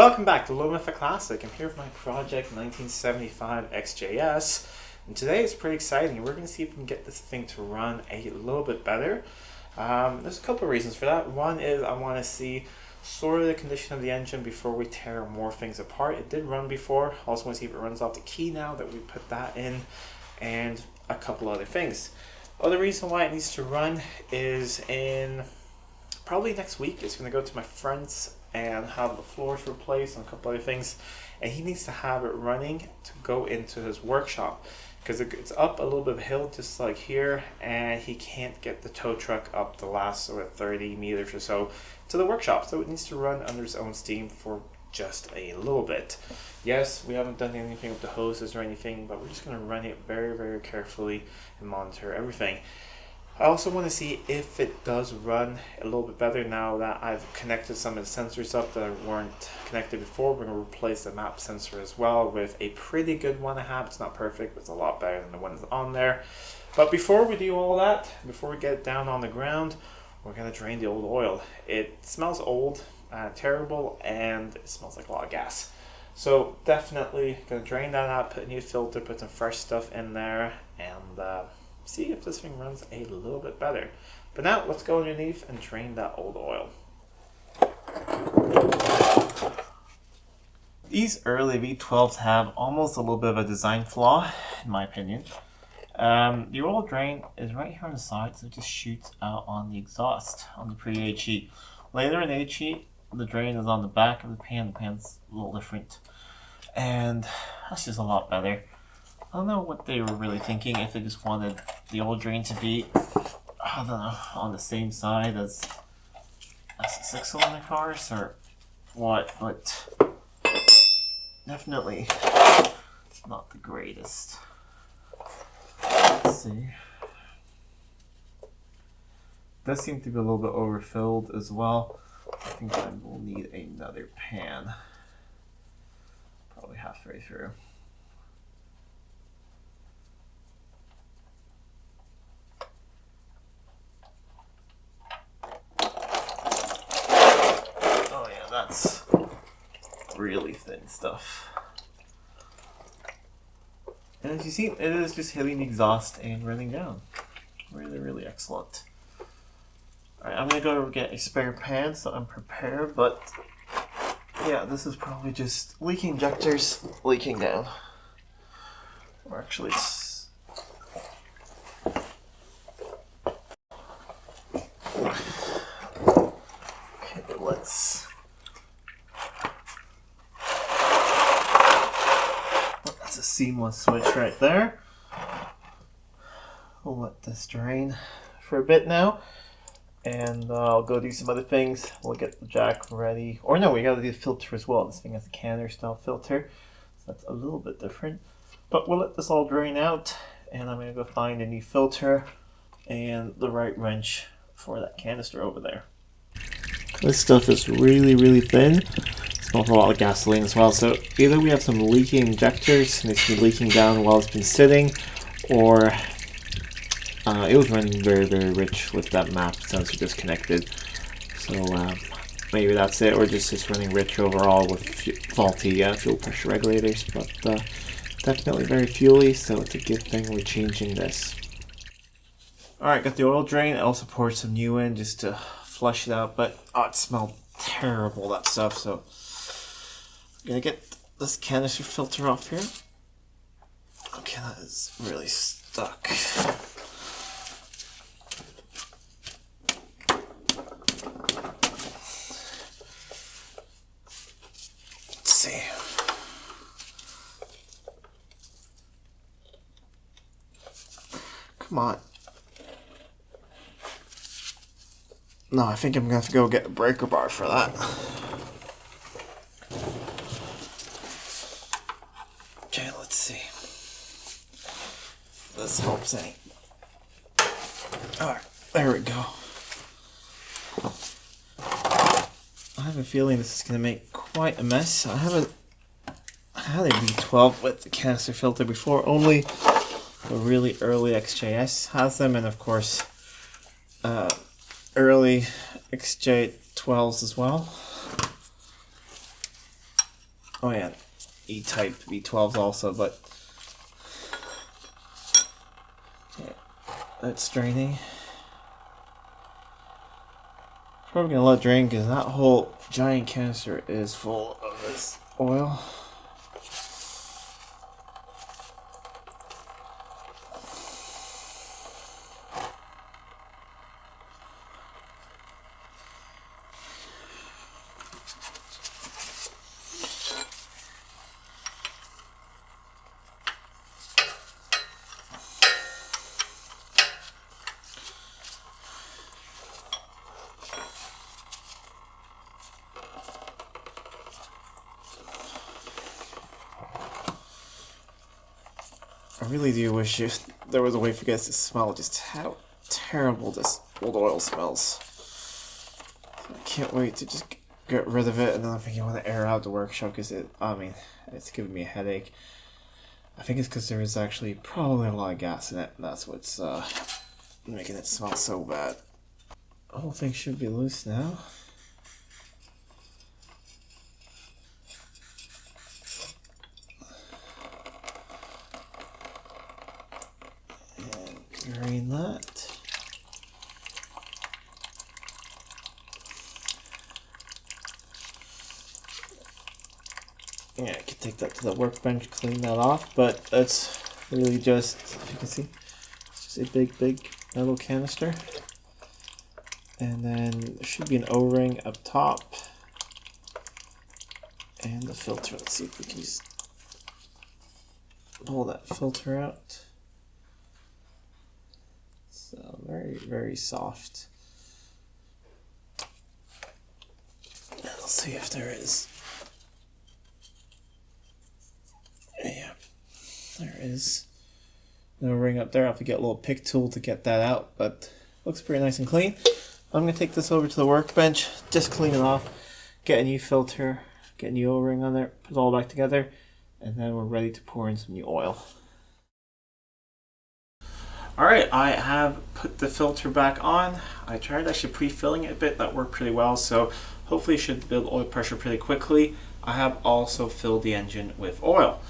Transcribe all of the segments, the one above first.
Welcome back to Living with a Classic. I'm here with my project 1975 XJS, and today is pretty exciting. We're going to see if we can get this thing to run a little bit better. There's a couple of reasons for that. One is I want to see sort of the condition of the engine before we tear more things apart. It did run before. I also want to see if it runs off the key now that we put that in, and a couple other things. Other reason why it needs to run is in probably next week. It's going to go to my friend's and have the floors replaced and a couple other things, and he needs to have it running to go into his workshop because it's up a little bit of a hill just like here, and he can't get the tow truck up the last sort of 30 meters or so to the workshop, so it needs to run under its own steam for just a little bit. Yes, we haven't done anything with the hoses or anything, but we're just going to run it very carefully and monitor everything. I also want to see if it does run a little bit better now that I've connected some of the sensors up that weren't connected before. We're going to replace the map sensor as well with a pretty good one I have. It's not perfect, but it's a lot better than the one that's on there. But before we do all that, before we get it down on the ground, we're going to drain the old oil. It smells old, terrible, and it smells like a lot of gas. So definitely going to drain that out, put a new filter, put some fresh stuff in there, and see if this thing runs a little bit better. But now let's go underneath and drain that old oil. These early V12s have almost a little bit of a design flaw, in my opinion. The oil drain is right here on the side, so it just shoots out on the exhaust on the pre-HE. Later in HE, the drain is on the back of the pan. The pan's a little different, and that's just a lot better. I don't know what they were really thinking, if they just wanted the old drain to be, I don't know, on the same side as the 6-cylinder cars or what, but definitely not the greatest. Let's see. Does seem to be a little bit overfilled as well. I think I will need another pan, probably halfway through. That's really thin stuff. And as you see, it is just hitting the exhaust and running down. Really excellent. Alright, I'm going to go get a spare pan so I'm prepared, but yeah, this is probably just leaking injectors leaking down. Or actually, okay, let's... That's a seamless switch right there. We'll let this drain for a bit now, and I'll go do some other things. We'll get the jack ready. Or no, we gotta do the filter as well. This thing has a canner style filter, so that's a little bit different. But we'll let this all drain out, and I'm gonna go find a new filter and the right wrench for that canister over there. This stuff is really thin. Smells a lot of gasoline as well, so either we have some leaking injectors and it's been leaking down while it's been sitting, or it was running very rich with that map sensor disconnected, so maybe that's it, or just running rich overall with faulty fuel pressure regulators, but definitely very fuely, so it's a good thing we're changing this. Alright, got the oil drain. I also poured some new in just to flush it out, but it smelled terrible, that stuff, so I'm gonna get this canister filter off here. Okay, that is really stuck. Let's see. Come on. No, I think I'm gonna have to go get a breaker bar for that. Okay, let's see. This helps any. Alright, there we go. I have a feeling this is going to make quite a mess. I haven't had a V12 with the canister filter before. Only the really early XJS has them, and of course early XJ12s as well. Oh yeah, E-type V12s also, but okay, that's draining. Probably gonna let it drain because that whole giant canister is full of this oil. I really do wish there was a way for you guys to smell just how terrible this old oil smells. I can't wait to just get rid of it, and then I think I want to air out the workshop because it's giving me a headache. I think it's because there is actually probably a lot of gas in it, and that's what's making it smell so bad. The whole thing should be loose now. Drain that. Yeah, I could take that to the workbench, clean that off, but it's really just, if you can see, it's just a big metal canister. And then there should be an O-ring up top. And the filter, let's see if we can just pull that filter out. So very soft. Let's see if there is. Yeah, there is no ring up there. I have to get a little pick tool to get that out, but looks pretty nice and clean. I'm gonna take this over to the workbench, just clean it off, get a new filter, get a new O-ring on there, put it all back together, and then we're ready to pour in some new oil. Alright, I have put the filter back on. I tried actually pre-filling it a bit, that worked pretty well, so hopefully it should build oil pressure pretty quickly. I have also filled the engine with oil.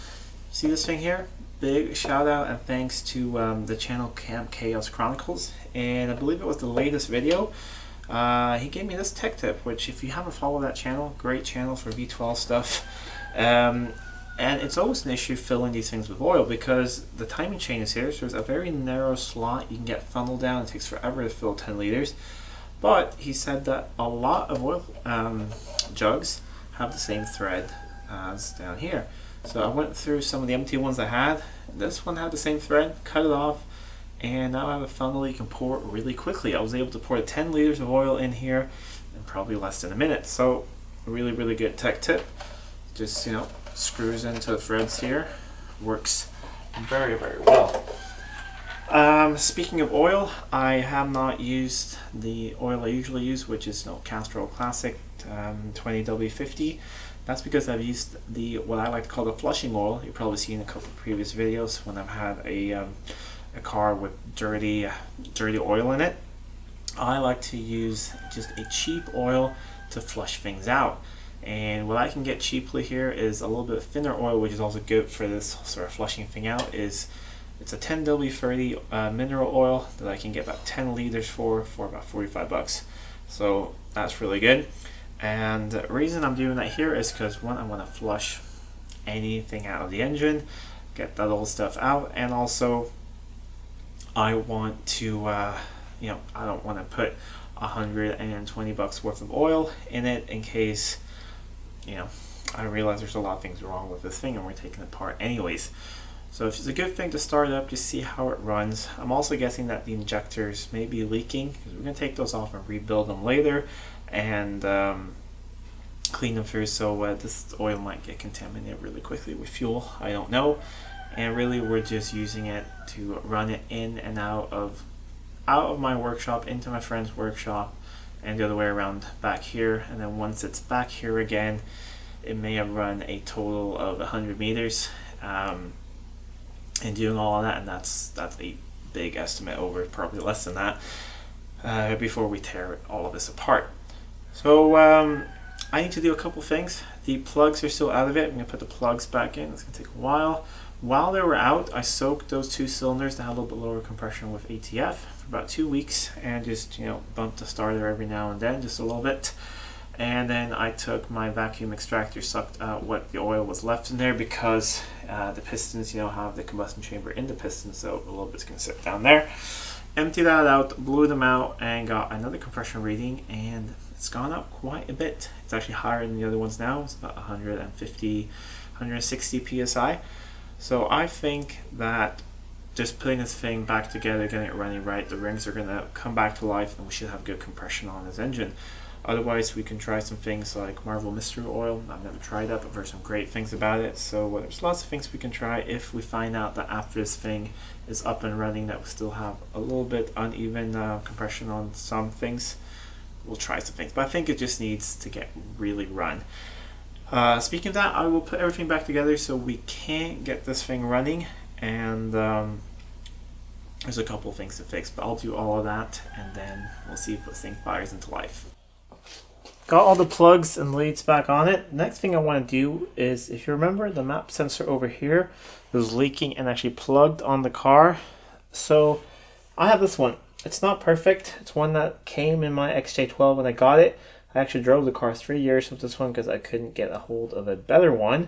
See this thing here? Big shout out and thanks to the channel Camp Chaos Chronicles, and I believe it was the latest video. He gave me this tech tip, which if you haven't followed that channel, great channel for V12 stuff. And it's always an issue filling these things with oil because the timing chain is here, so there's a very narrow slot you can get funneled down. It takes forever to fill 10 liters. But he said that a lot of oil jugs have the same thread as down here. So I went through some of the empty ones I had. This one had the same thread, cut it off, and now I have a funnel you can pour really quickly. I was able to pour 10 liters of oil in here in probably less than a minute. So really good tech tip. Just, you know, screws into the threads here. Works very well. Speaking of oil, I have not used the oil I usually use, which is castor oil classic 20W50. That's because I've used what I like to call the flushing oil. You've probably seen a couple of previous videos when I've had a car with dirty oil in it. I like to use just a cheap oil to flush things out. And what I can get cheaply here is a little bit of thinner oil, which is also good for this sort of flushing thing out. It's a 10W30 mineral oil that I can get about 10 liters for about 45 bucks. So that's really good. And the reason I'm doing that here is because one, I want to flush anything out of the engine, get that old stuff out, and also I want to, I don't want to put 120 bucks worth of oil in it in case, I realize there's a lot of things wrong with this thing and we're taking it apart anyways. So it's a good thing to start it up to see how it runs. I'm also guessing that the injectors may be leaking because we're going to take those off and rebuild them later and clean them through, so this oil might get contaminated really quickly with fuel. I don't know. And really we're just using it to run it in and out of my workshop into my friend's workshop and the other way around back here. And then once it's back here again, it may have run a total of 100 meters and doing all of that, and that's a big estimate, over probably less than that, before we tear all of this apart. So I need to do a couple things The plugs are still out of it. I'm going to put the plugs back in. It's going to take a while. While they were out, I soaked those 2 cylinders that had a little bit lower compression with ATF for about 2 weeks, and just, you know, bumped the starter every now and then, just a little bit. And then I took my vacuum extractor, sucked out what the oil was left in there, because the pistons, you know, have the combustion chamber in the piston, so a little bit's going to sit down there. Emptied that out, blew them out, and got another compression reading, and it's gone up quite a bit. It's actually higher than the other ones now. It's about 150, 160 psi. So I think that just putting this thing back together, getting it running right, the rings are going to come back to life, and we should have good compression on this engine. Otherwise, we can try some things like Marvel Mystery Oil. I've never tried that, but I've heard some great things about it. So there's lots of things we can try if we find out that after this thing is up and running that we still have a little bit uneven compression on some things. We'll try some things, but I think it just needs to get really run. Speaking of that, I will put everything back together so we can get this thing running, and there's a couple of things to fix, but I'll do all of that, and then we'll see if this thing fires into life. Got all the plugs and leads back on it. Next thing I want to do is, if you remember, the map sensor over here was leaking and actually plugged on the car. So I have this one. It's not perfect. It's one that came in my XJ12 when I got it. I actually drove the car 3 years with this one because I couldn't get a hold of a better one,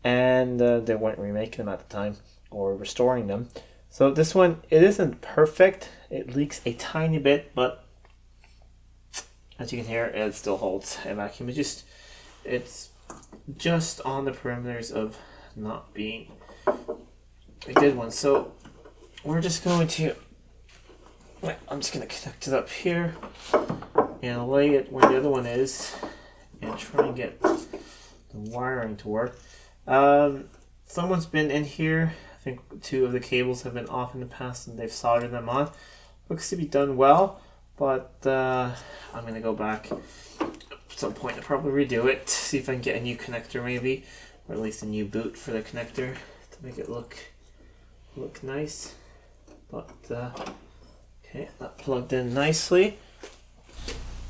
and they weren't remaking them at the time or restoring them. So this one, it isn't perfect. It leaks a tiny bit, but as you can hear, it still holds a vacuum. It's just on the perimeters of not being a good one. So we're just going to, I'm just going to connect it up here and lay it where the other one is and try and get the wiring to work. Someone's been in here. I think 2 of the cables have been off in the past and they've soldered them on. Looks to be done well, but I'm going to go back at some point and probably redo it, see if I can get a new connector maybe, or at least a new boot for the connector to make it look nice. But okay, that plugged in nicely.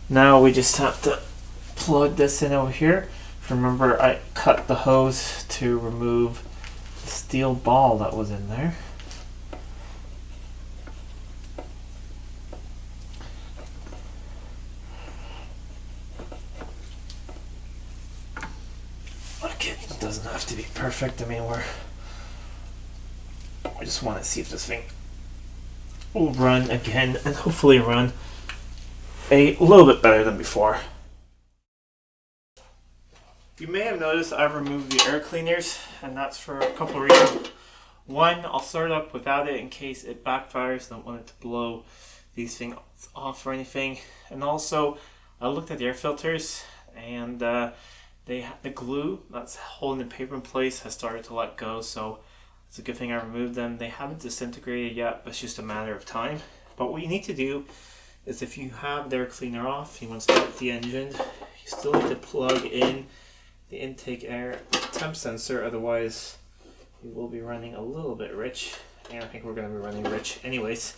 Now we just have to plug this in over here. Remember, I cut the hose to remove the steel ball that was in there. It doesn't have to be perfect. I mean, I just want to see if this thing will run again, and hopefully run a little bit better than before. You may have noticed I've removed the air cleaners, and that's for a couple of reasons. One, I'll start up without it in case it backfires. I don't want it to blow these things off or anything. And also, I looked at the air filters, and the glue that's holding the paper in place has started to let go, so it's a good thing I removed them. They haven't disintegrated yet, but it's just a matter of time. But what you need to do is, if you have the air cleaner off, you want to start the engine, you still need to plug in the intake air temp sensor, otherwise you will be running a little bit rich. And I think we're going to be running rich anyways,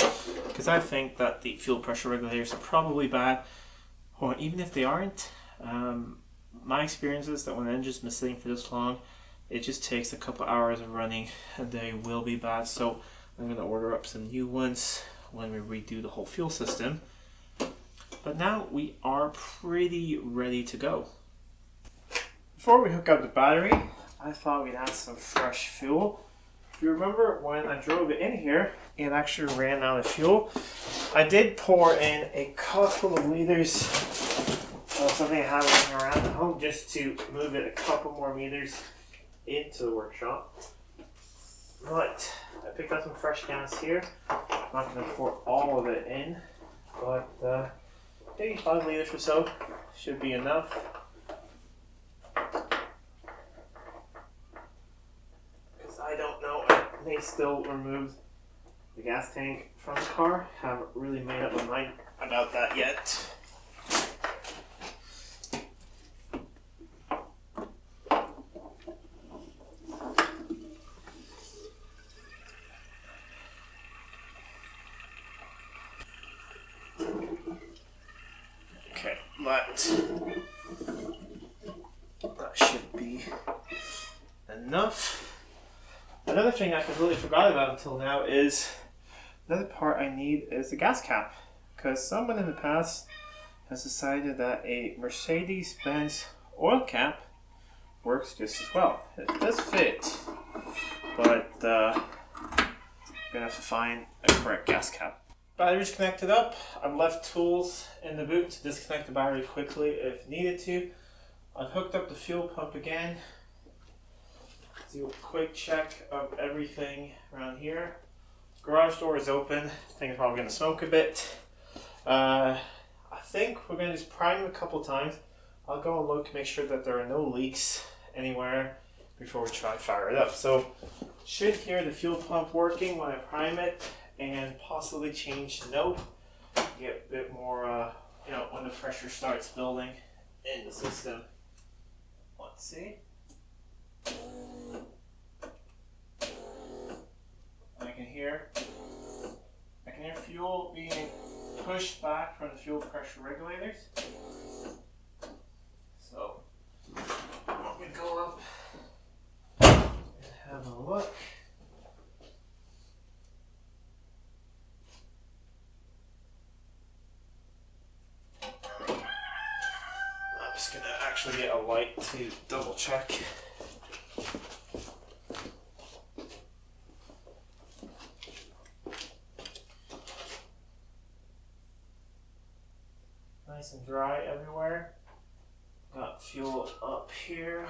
because I think that the fuel pressure regulators are probably bad, or even if they aren't, my experience is that when the engine's been sitting for this long, it just takes a couple hours of running and they will be bad. So I'm going to order up some new ones when we redo the whole fuel system. But now we are pretty ready to go. Before we hook up the battery, I thought we'd add some fresh fuel. If you remember, when I drove it in here, it actually ran out of fuel. I did pour in a couple of liters of something I have laying around at home just to move it a couple more meters into the workshop. But I picked up some fresh gas here. I'm not going to pour all of it in, but maybe 5 liters or so should be enough. Because I don't know, I may still remove the gas tank from the car. Haven't really made up my mind about that yet. Okay, that should enough. Another thing I completely forgot about until now is another part I need is the gas cap, because someone in the past has decided that a Mercedes-Benz oil cap works just as well. It does fit, but I'm gonna have to find a correct gas cap. Battery's connected up. I've left tools in the boot to disconnect the battery quickly if needed to. I've hooked up the fuel pump again. Do a quick check of everything around here. Garage door is open. Thing is probably gonna smoke a bit. I think we're gonna just prime it a couple times. I'll go and look, make sure that there are no leaks anywhere before we try to fire it up. So should hear the fuel pump working when I prime it, and possibly change the note, get a bit more, when the pressure starts building in the system. Let's see. I can hear fuel being pushed back from the fuel pressure regulators. So I'm going to go up and have a look. I'm just going to actually get a light to double check. Nice and dry everywhere. Got fuel up here.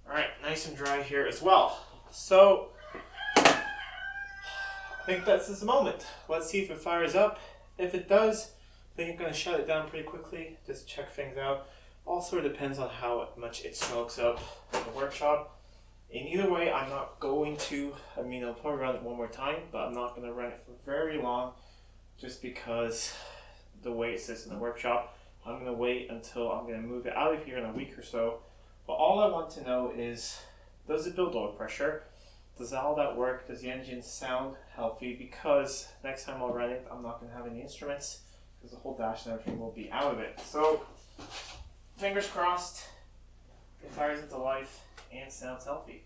Alright, nice and dry here as well. So, I think that's the moment. Let's see if it fires up. If it does, I think I'm going to shut it down pretty quickly, just to check things out. Also, it depends on how much it smokes up in the workshop. In either way, I'm not going to, I'll probably run it one more time, but I'm not going to run it for very long, just because the way it sits in the workshop. I'm going to wait until I'm going to move it out of here in a week or so. But all I want to know is, does it build oil pressure? Does all that work? Does the engine sound healthy? Because next time I'll run it, I'm not going to have any instruments, because the whole dash and everything will be out of it. So, fingers crossed, it fires into life and sounds healthy.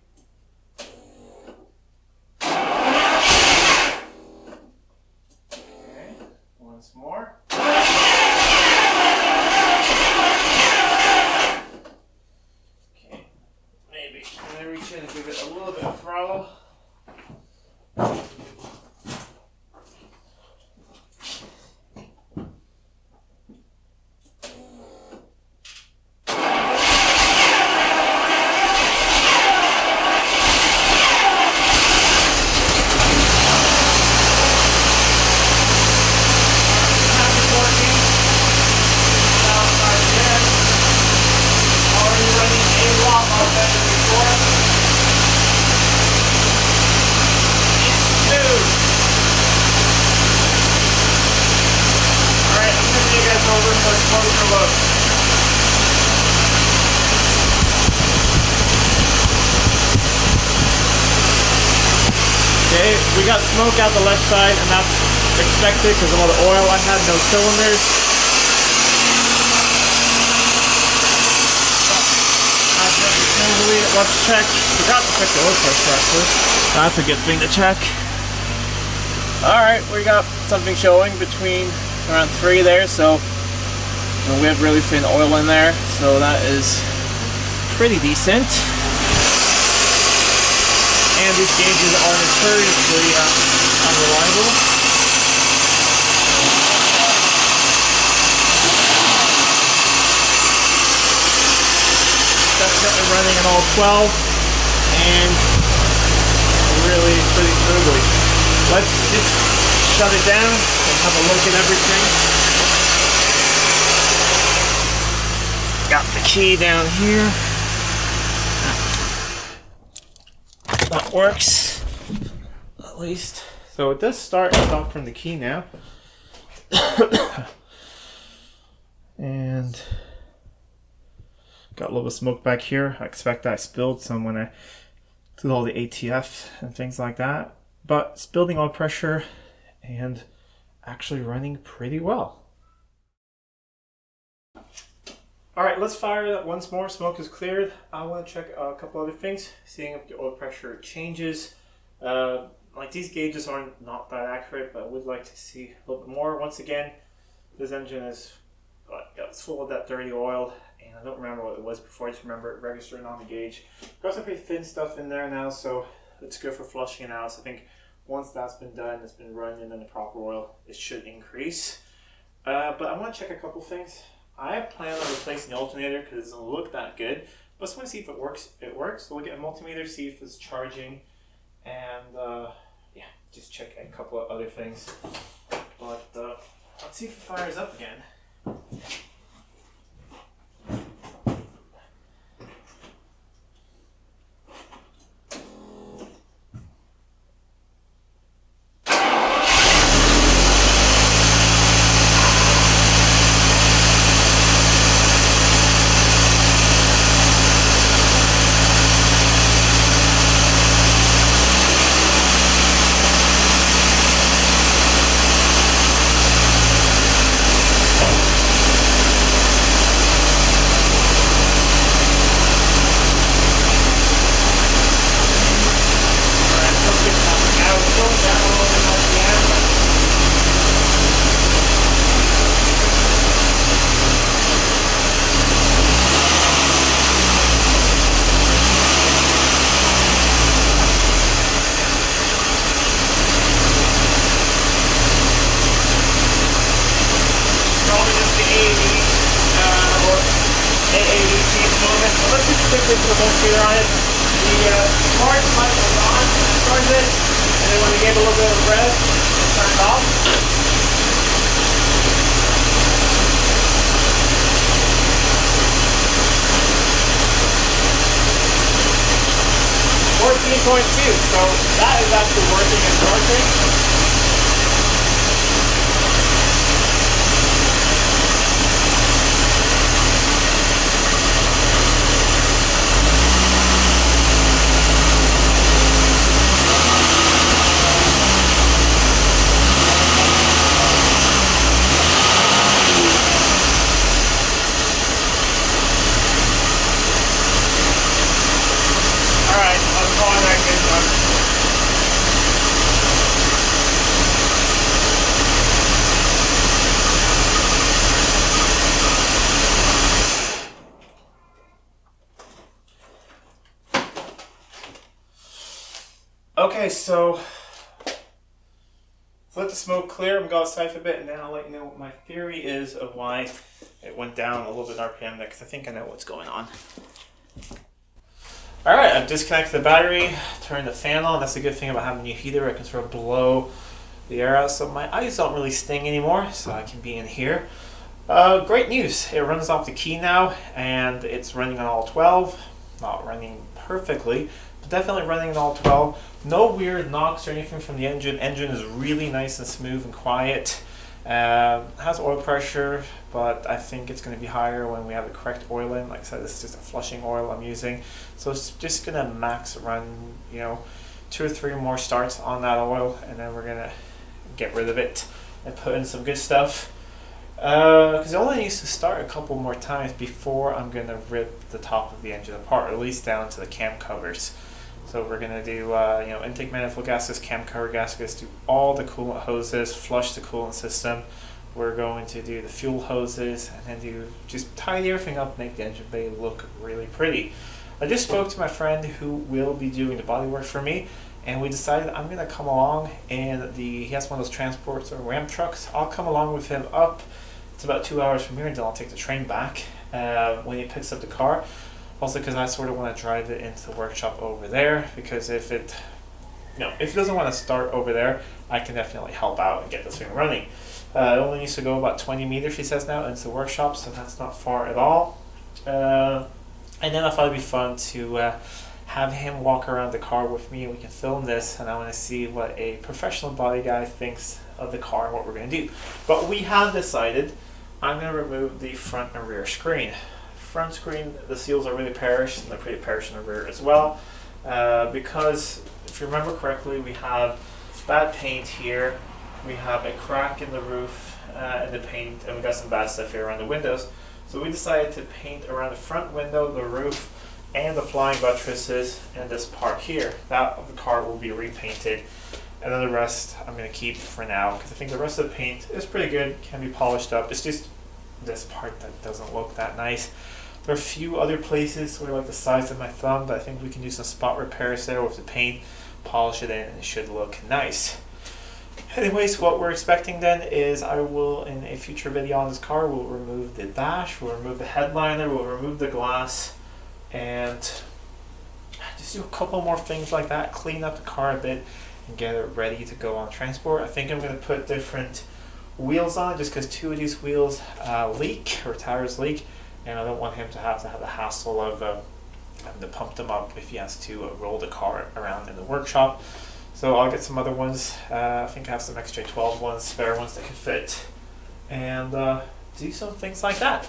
Okay, once more. Okay, maybe I'm going to reach in and give it a little bit of throttle. Okay, we got smoke out the left side, and that's expected because of all the oil. I had no cylinders. Let's check. Forgot to check the oil pressure actually. That's a good thing to check. Alright, we got something showing between around 3 there, so we have really thin oil in there, so that is pretty decent. And these gauges are notoriously unreliable. Definitely running at all 12 and really pretty smoothly. Let's just shut it down and have a look at everything. Got the key down here. That works, at least. So it does start and stop from the key now. And got a little bit of smoke back here. I expect I spilled some when I did all the ATF and things like that. But it's building oil pressure and actually running pretty well. Alright, let's fire that once more. Smoke is cleared. I want to check a couple other things, seeing if the oil pressure changes. Like these gauges aren't not that accurate, but I would like to see a little bit more. Once again, this engine is it's full of that dirty oil, and I don't remember what it was before. I just remember it registering on the gauge. Got some pretty thin stuff in there now, so it's good for flushing it out. So I think once that's been done, it's been running in the proper oil, it should increase. But I want to check a couple things. I plan on replacing the alternator because it doesn't look that good. But I just want to see if it works. It works. So we'll get a multimeter, see if it's charging, and yeah, just check a couple of other things. But let's see if it fires up again. Let's just quickly put a multimeter on it. The charge light was on, started it, and then when we gave a little bit of rev, it turned off. .2, so that is actually working and charging. Alright, I'm calling that good one. Okay, so let the smoke clear. I'm going to go outside for a bit, and then I'll let you know what my theory is of why it went down a little bit RPM there, because I think I know what's going on. Alright, I've disconnected the battery, turned the fan on. That's the good thing about having a new heater. I can sort of blow the air out, so my eyes don't really sting anymore, so I can be in here. Great news. It runs off the key now, and it's running on all 12. Not running perfectly, but definitely running on all 12. No weird knocks or anything from the engine. Engine is really nice and smooth and quiet. Has oil pressure, but I think it's going to be higher when we have the correct oil in. Like I said, this is just a flushing oil I'm using, so it's just going to max run, 2 or 3 more starts on that oil, and then we're going to get rid of it and put in some good stuff. Because it only needs to start a couple more times before I'm going to rip the top of the engine apart, or at least down to the cam covers. So we're going to do intake manifold gaskets, cam cover gaskets, do all the coolant hoses, flush the coolant system. We're going to do the fuel hoses, and then just tidy everything up, make the engine bay look really pretty. I just spoke to my friend who will be doing the bodywork for me, and we decided I'm going to come along, and he has one of those transports or ramp trucks. I'll come along with him up. It's about 2 hours from here, and then I'll take the train back when he picks up the car. Also, because I sort of want to drive it into the workshop over there, because if it doesn't want to start over there, I can definitely help out and get this thing running. It only needs to go about 20 meters, he says now, into the workshop, so that's not far at all. And then I thought it'd be fun to have him walk around the car with me, and we can film this, and I want to see what a professional body guy thinks of the car and what we're going to do. But we have decided I'm going to remove the front and rear screen. Front screen, the seals are really perished, and they're pretty perished in the rear as well, because if you remember correctly, we have bad paint here, we have a crack in the roof in the paint, and we got some bad stuff here around the windows. So we decided to paint around the front window, the roof, and the flying buttresses, and this part here. That of the car will be repainted, and then the rest I'm going to keep for now because I think the rest of the paint is pretty good, can be polished up. It's just this part that doesn't look that nice. There are a few other places sort of like the size of my thumb, but I think we can do some spot repairs there with the paint, polish it in, and it should look nice. Anyways, what we're expecting then is I will, in a future video on this car, we'll remove the dash, we'll remove the headliner, we'll remove the glass, and just do a couple more things like that, clean up the car a bit, and get it ready to go on transport. I think I'm going to put different wheels on it just because two of these wheels leak, or tires leak, and I don't want him to have the hassle of having to pump them up if he has to roll the car around in the workshop. So I'll get some other ones. I think I have some XJ12 ones, spare ones that can fit, and do some things like that.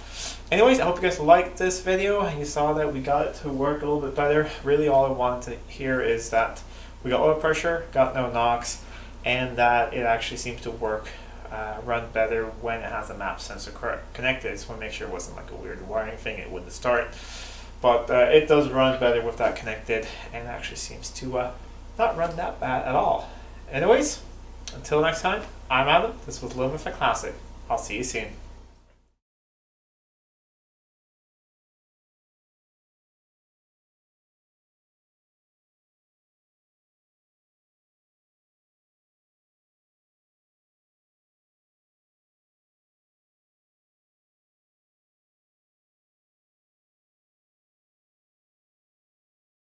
Anyways, I hope you guys liked this video and you saw that we got it to work a little bit better. Really all I wanted to hear is that we got oil pressure, got no knocks, and that it actually seems to work, run better when it has a map sensor connected. I just want to make sure it wasn't like a weird wiring thing, it wouldn't start. But it does run better with that connected, and actually seems to not run that bad at all. Anyways, until next time, I'm Adam. This was Living with a Classic. I'll see you soon.